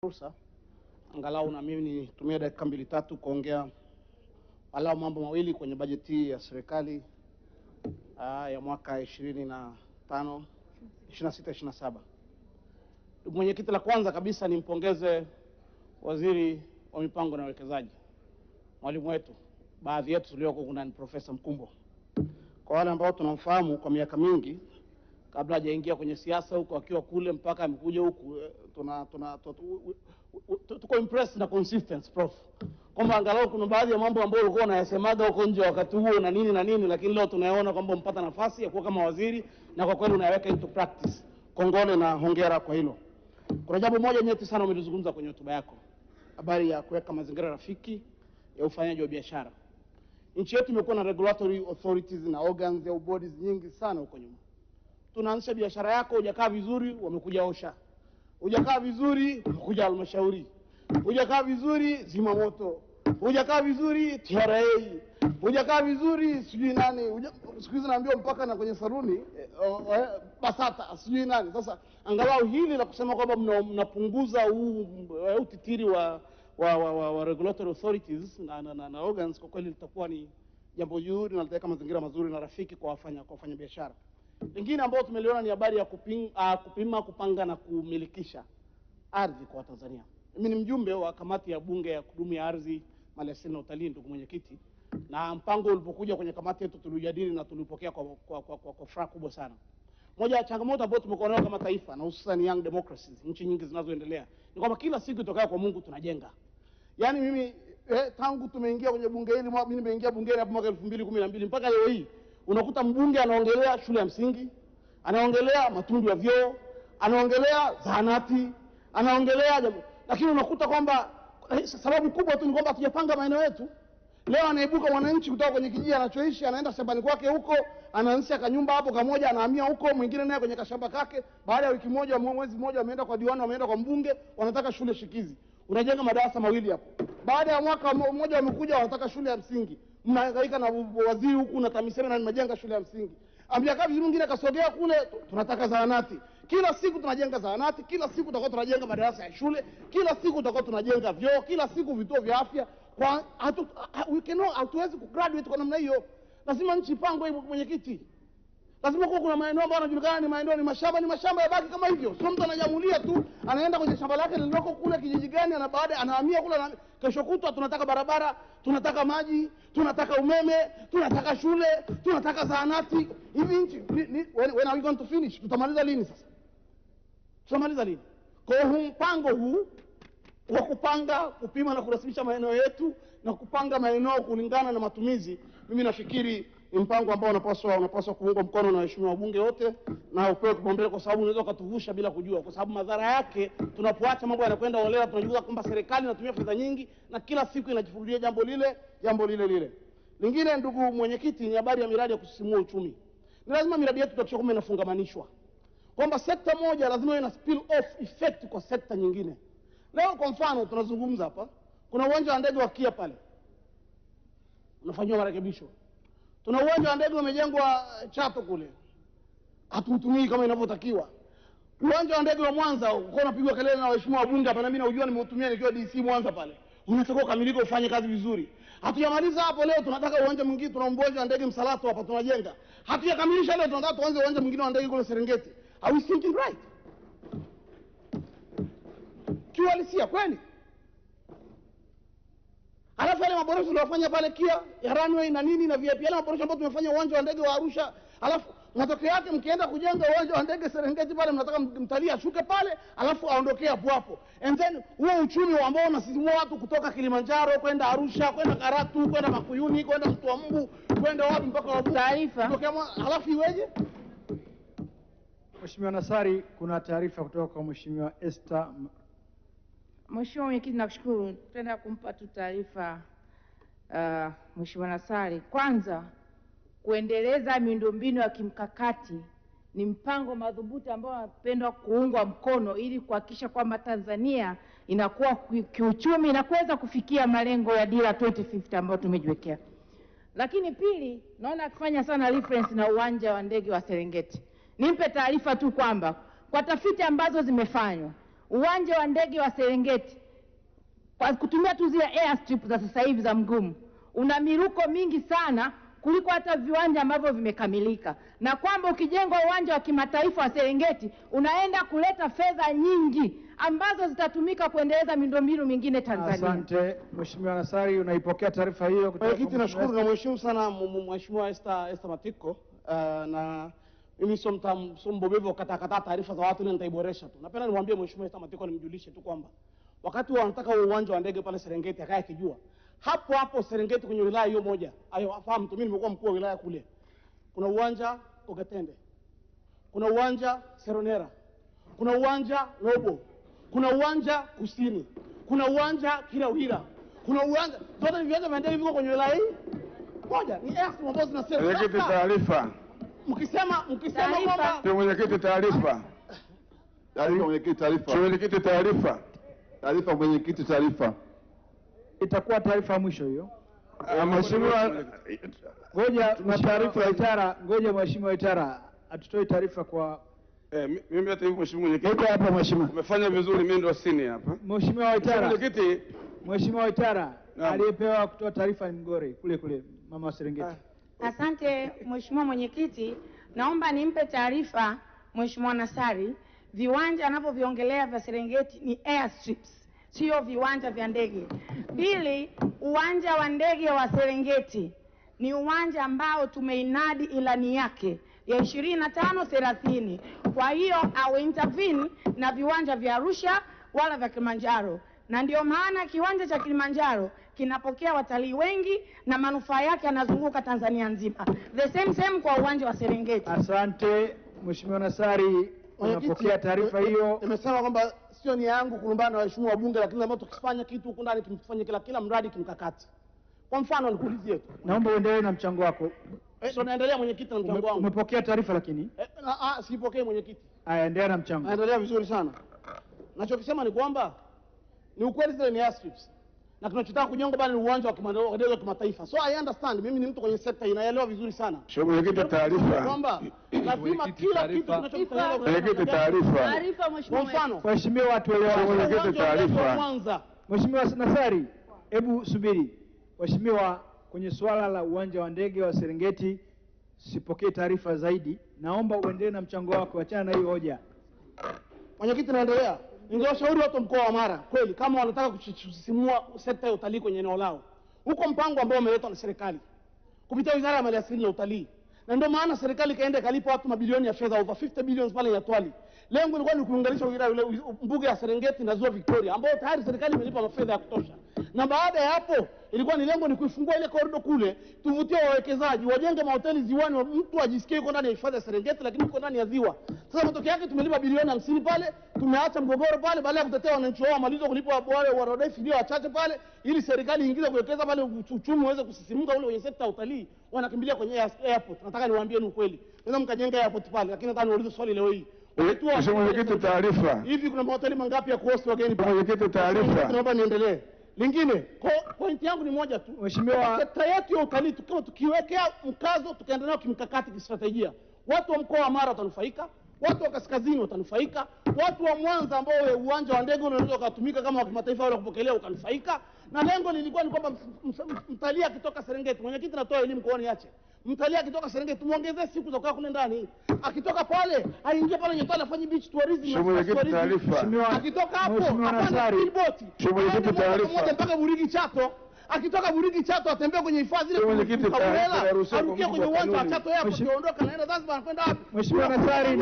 Fursa angalau na mimi nitumie dakika 2-3 kuongea walau mambo mawili kwenye bajeti ya serikali ya mwaka 26-27. Mwenyekiti, la kwanza kabisa nimpongeze Waziri wa Mipango na Uwekezaji, mwalimu wetu, baadhi yetu tulioko kuna ni Profesa Mkumbo. Kwa wale ambao tunamfahamu kwa miaka mingi kabla hajaingia kwenye siasa huko, akiwa kule mpaka amekuja huku, tuko impressed na consistency prof, kwamba angalau kuna baadhi ya mambo ambayo ulikuwa unayasemaga huko nje wakati huo na nini, lakini leo tunayaona kwamba mpata nafasi ya kuwa kama waziri na kwa kweli unayaweka into practice. Kongole na hongera kwa hilo. Kuna jambo moja nyeti sana umelizungumza kwenye hotuba yako, habari ya kuweka mazingira rafiki ya ufanyaji wa biashara. Nchi yetu imekuwa na regulatory authorities na organs ya bodies nyingi sana huko nyuma. Tunaanzisha biashara yako, hujakaa vizuri, wamekuja OSHA. Hujakaa vizuri, wamekuja halmashauri. Hujakaa vizuri, zimamoto. Hujakaa vizuri, TRA. Hujakaa vizuri, sijui nani. Siku hizi naambiwa mpaka na kwenye saluni BASATA, sijui nani. Sasa angalau hili la kusema kwamba mnapunguza utitiri wa regulatory authorities na organs, kwa kweli litakuwa ni jambo zuri na litaweka mazingira mazuri na rafiki kwa wafanya biashara. Lingine ambao tumeliona ni habari ya kupima, kupanga na kumilikisha ardhi kwa Tanzania. Mimi ni mjumbe wa kamati ya bunge ya kudumu ya ardhi, maliasili na utalii, ndugu mwenyekiti, na mpango ulipokuja kwenye kamati yetu tulijadili na tulipokea kwa furaha kubwa sana. Moja ya changamoto ambayo tumekuwa nayo kama taifa na hususan young democracies, nchi nyingi zinazoendelea, ni kwamba kila siku itokayo kwa Mungu tunajenga. Yaani mimi tangu tumeingia kwenye bunge hili, mimi nimeingia bungeni hapo mwaka 2012 mpaka leo hii, unakuta mbunge anaongelea shule ya msingi, anaongelea matundu ya vyoo, anaongelea zahanati, anaongelea lakini unakuta kwamba sababu kubwa tu ni kwamba hatujapanga maeneo yetu. Leo anaibuka mwananchi kutoka kwenye kijiji anachoishi, anaenda shambani kwake huko, anaanzisha kanyumba hapo kamoja, anahamia huko, mwingine naye kwenye kashamba kake, baada ya wiki moja, mwezi mmoja, wameenda kwa diwani, wameenda kwa mbunge, wanataka shule shikizi. Unajenga madarasa mawili hapo. Baada ya mwaka mmoja wamekuja wanataka shule ya msingi. Mnahangaika na waziri huku na TAMISEMI na nimejenga shule ya msingi. Ambiaka vizuri mwingine kasogea kule, tunataka zahanati. Kila siku tunajenga zahanati, kila siku tutakuwa tunajenga madarasa ya shule, kila siku tutakuwa tunajenga vyoo, kila siku vituo vya afya. Kwa hatuwezi kugraduate kwa namna hiyo. Lazima nchi ipangwe hivyo, mwenyekiti. Lazima kuna maeneo ambayo yanajulikana ni maeneo, ni mashamba yabaki kama hivyo. Sio mtu anajamulia tu, anaenda kwenye shamba lake lililoko kule kijiji gani, na baada anahamia kule, kesho kutwa tunataka barabara, tunataka maji, tunataka umeme, tunataka shule, tunataka zahanati. Hivi nchi when are we going to finish? Tutamaliza lini sasa? Tutamaliza lini? Kwa hiyo mpango huu wa kupanga, kupima na kurasimisha maeneo yetu na kupanga maeneo kulingana na matumizi, mimi nafikiri ni mpango ambao unapaswa kuungwa mkono na waheshimiwa wabunge wote na upewe kipaumbele, kwa sababu unaweza kutuvusha bila kujua, kwa sababu madhara yake tunapoacha mambo yanakwenda holela, tunajua kwamba serikali inatumia fedha nyingi na kila siku inajifurudia jambo lile. Lingine, ndugu mwenyekiti, ni habari ya miradi ya kusisimua uchumi. Ni lazima miradi yetu tuhakikishe kwamba inafungamanishwa, kwamba sekta moja lazima iwe na spill off effect kwa sekta nyingine. Leo kwa mfano tunazungumza hapa, kuna uwanja wa ndege wa Kia pale unafanywa marekebisho. Tuna uwanja wa ndege umejengwa Chato kule, hatuutumii kama inavyotakiwa. Uwanja wa ndege wa Mwanza uko unapigwa kelele na waheshimiwa wabunge hapa, na mimi naujua, nimeutumia nikiwa DC Mwanza pale. Unatakiwa kamilika ufanye kazi vizuri. Hatujamaliza hapo, leo tunataka uwanja mwingine, tuna uwanja wa ndege Msalato hapa tunajenga. Hatujakamilisha leo, tunataka tuanze uwanja mwingine wa ndege kule Serengeti. Are we thinking right? Kiuhalisia kweli? Alafu yale maboresho tuliyofanya pale Kia ya runway na nini na VIP, yale maboresho ambayo tumefanya uwanja wa ndege wa Arusha, alafu matokeo yake mkienda kujenga uwanja wa ndege Serengeti pale, mnataka mtalii ashuke pale alafu aondokee hapo. And then huo uchumi ambao unasisimua watu kutoka Kilimanjaro kwenda Arusha, kwenda Karatu, kwenda Makuyuni, kwenda Mtwambu, kwenda wapi mpaka wapi taifa, alafu iweje? Mheshimiwa Nassari, kuna taarifa kutoka kwa Mheshimiwa Esther. Mheshimiwa Mwenyekiti, nakushukuru. Tutaenda kumpa tu taarifa Mheshimiwa Nassari. Kwanza, kuendeleza miundombinu ya kimkakati ni mpango madhubuti ambao unapendwa kuungwa mkono ili kuhakikisha kwamba Tanzania inakuwa kiuchumi na kuweza kufikia malengo ya dira 2050 ambayo tumejiwekea. Lakini pili, naona akifanya sana reference na uwanja wa ndege wa Serengeti. Nimpe taarifa tu kwamba kwa tafiti ambazo zimefanywa, uwanja wa ndege wa Serengeti kwa kutumia tu zile airstrip za sasa hivi za Mgumu una miruko mingi sana kuliko hata viwanja ambavyo vimekamilika, na kwamba ukijengwa uwanja wa kimataifa wa Serengeti unaenda kuleta fedha nyingi ambazo zitatumika kuendeleza miundombinu mingine Tanzania. Asante Mheshimiwa Nassari, unaipokea taarifa hiyo kutoka Mwenyekiti, nashukuru na mheshimu sana Mheshimiwa Esther Matiko, na mimi sio mbobevu kata taarifa za watu, ile nitaiboresha tu. Napenda nimwambie Mheshimiwa Esther Matiko, nimjulishe tu kwamba wakati wanataka uwanja wa ndege pale Serengeti akaye kijua hapo hapo Serengeti kwenye wilaya hiyo moja. Ayo afahamu tu, mimi nimekuwa mkuu wa wilaya kule. Kuna uwanja Ogatende, kuna uwanja Seronera, kuna uwanja Robo, kuna uwanja Kusini, kuna uwanja Kilauhira, kuna uwanja zote viwanja vya ndege viko kwenye wilaya hii moja. Ni airstrip ambazo zinasema. Mwenyekiti, taarifa. Mkisema kwamba Mwenyekiti, taarifa. Taarifa mwenyekiti, taarifa. Mwenyekiti, taarifa. Taarifa mwenyekiti, taarifa. itakuwa taarifa ya mwisho hiyo. Mheshimiwa, Ngoja Mheshimiwa Itara atutoe taarifa kwa mimi hata hivyo Mheshimiwa Mwenyekiti. hapa Mheshimiwa. Umefanya vizuri, mimi ndo senior hapa. Mheshimiwa Itara. Mwenyekiti. Mheshimiwa Itara aliyepewa kutoa taarifa ni Mgore kule mama wa Serengeti. Asante Mheshimiwa Mwenyekiti, naomba nimpe taarifa Mheshimiwa Nassari, viwanja anavyoviongelea vya Serengeti ni airstrips, sio viwanja vya ndege. Pili, uwanja wa ndege wa Serengeti ni uwanja ambao tumeinadi ilani yake ya 25-30. Kwa hiyo au intervene na viwanja vya Arusha wala vya Kilimanjaro, na ndio maana kiwanja cha Kilimanjaro kinapokea watalii wengi na manufaa yake yanazunguka Tanzania nzima. The same kwa uwanja wa Serengeti. Asante Mheshimiwa Nassari, unapokea taarifa hiyo. Nimesema kwamba sio nia yangu kulumbana na waheshimiwa wabunge, lakini ambao tukifanya kitu huko ndani tumfanye kila mradi kimkakati. Kwa mfano nikuulizie tu. Naomba uendelee na mchango wako. Ndio naendelea mwenyekiti na mchango wangu. Umepokea taarifa lakini? Sipokee mwenyekiti. Haya, endelea na mchango. Naendelea vizuri sana. Nachokisema ni kwamba ni ukweli zile ni airstrips. Na tunachotaka kujenga bali ni uwanja wa kimataifa. So I understand, mimi ni mtu kwenye sekta inaelewa vizuri sana. Mheshimiwa Mwenyekiti, taarifa. Kwamba lazima kila kitu tunachokifanya. Mwenyekiti, taarifa. Taarifa Mheshimiwa. Kwa mfano, Waheshimiwa watu elewa. Mwenyekiti, taarifa. Mheshimiwa Nassari, hebu subiri. Waheshimiwa, kwenye swala la uwanja wa ndege wa Serengeti sipokee taarifa zaidi. Naomba uendelee na mchango wako, achana na hiyo hoja. Mwenyekiti, naendelea. Ningewashauri watu mkoa wa Mara kweli kama wanataka kusisimua sekta ya utalii kwenye eneo lao. Huko mpango ambao umeletwa na serikali kupitia Wizara ya Maliasili na Utalii. Na ndio maana serikali kaenda kalipa watu mabilioni ya fedha, over 50 billions pale ya Twali. Lengo lilikuwa ni kuunganisha mbuga ya Serengeti na Ziwa Victoria ambao tayari serikali imelipa mafedha ya kutosha. Na baada ya hapo ilikuwa ni lengo ni kuifungua ile korido kule, tuvutie wawekezaji, wajenge mahoteli ziwani, mtu ajisikie yuko ndani ya hifadhi ya Serengeti lakini yuko ndani ya ziwa. Sasa matokeo yake tumelipa bilioni 50 pale, tumeacha mgogoro pale baada ya kutetea wananchi wao malizo kulipa wale warodai fidia wachache pale ili serikali iingize kuwekeza pale uchumi uweze kusisimuka ule kwenye sekta ya utalii. Wanakimbilia kwenye airport. Nataka niwaambie ni ukweli. Naweza mkajenga airport pale lakini nataka niulize swali leo hii. Mheshimiwa Mwenyekiti, taarifa. Hivi kuna mahoteli mangapi ya kuhost wageni? Mwenyekiti, taarifa. Naomba niendelee. Lingine, point yangu ni moja tu. Mheshimiwa, sekta yetu ya utalii tukiwekea mkazo tukaendelea kimkakati kistratejia, watu wa mkoa wa Mara watanufaika, watu wa kaskazini watanufaika, watu wa Mwanza ambao uwanja wa ndege unaweza kutumika kama wa kimataifa wala kupokelea ukanufaika. Na lengo lilikuwa ni kwamba mtalii akitoka Serengeti, mwenyekiti natoa elimu kwa niache. Mtalii akitoka Serengeti muongezee siku za kukaa kule ndani. Akitoka pale aingie pale Nyatana afanye beach tourism. Mwenyekiti, taarifa. Akitoka hapo Mheshimiwa Nassari. Mwenyekiti, taarifa. Mpaka Burigi Chato. Akitoka Burigi Chato atembea kwenye hifadhi ile Mwenyekiti, taarifa. arukia kwenye uwanja wa Chato hapo kuondoka naenda Zanzibar anakwenda wapi? Mheshimiwa Nassari,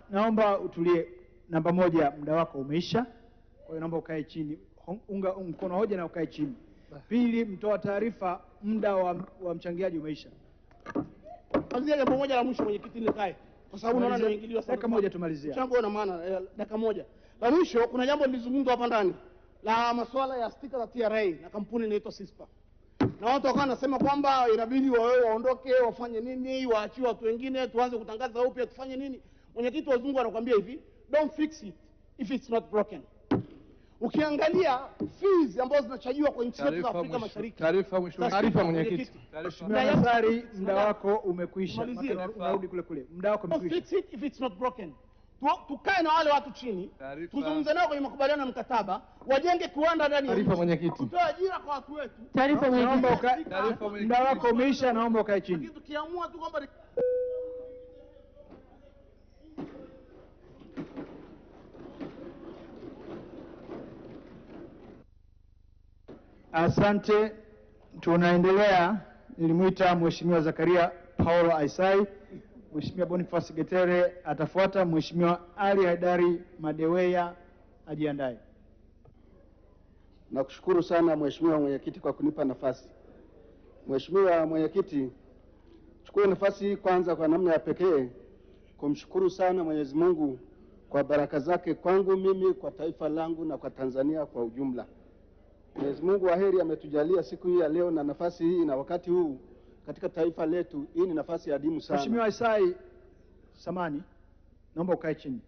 naomba utulie. Namba moja, muda wako umeisha. Kwa hiyo naomba ukae chini. Unga mkono hoja na ukae chini. Pili, mtoa taarifa, muda wa mchangiaji umeisha. Anzia jambo moja la mwisho mwenyekiti ile kae. Kwa sababu naona nimeingiliwa sana. Dakika moja tumalizia. Mchango una maana dakika moja. La mwisho kuna jambo lilizungumzwa hapa ndani la masuala ya stika za TRA na kampuni inaitwa Sispa. Na watu wakawa nasema kwamba inabidi waondoke, wafanye nini, waachiwe watu wengine, tuanze kutangaza upya, tufanye nini? Mwenyekiti wazungu anakuambia hivi, don't fix it if it's not broken. Ukiangalia fees ambazo zinachajiwa kwa nchi zetu za Afrika Mashariki. Taarifa mwenyekiti. Mheshimiwa Nassari, muda wako umekwisha. Unarudi kule. Muda wako umekwisha. Fix it if it's not broken. Tukae na wale watu chini, tuzungumze nao kwenye makubaliano ya mkataba, wajenge kiwanda ndani ya Taarifa nchi, mwenyekiti. tutoe ajira kwa watu wetu. Taarifa mwenyekiti. Muda wako umeisha, naomba ukae chini. Lakini tukiamua tu kwamba Asante. Tunaendelea. Nilimwita Mheshimiwa Zakaria Paulo Aisai. Mheshimiwa Boniface Getere atafuata. Mheshimiwa Ali Haidari Madeweya ajiandae. Nakushukuru sana Mheshimiwa Mwenyekiti kwa kunipa nafasi. Mheshimiwa Mwenyekiti, chukue nafasi hii kwanza kwa namna ya pekee kumshukuru sana Mwenyezi Mungu kwa baraka zake kwangu mimi, kwa taifa langu na kwa Tanzania kwa ujumla. Mwenyezi Mungu wa heri ametujalia siku hii ya leo na nafasi hii na wakati huu katika taifa letu. Hii ni nafasi adimu sana. Mheshimiwa Aisai, samani, naomba ukae chini.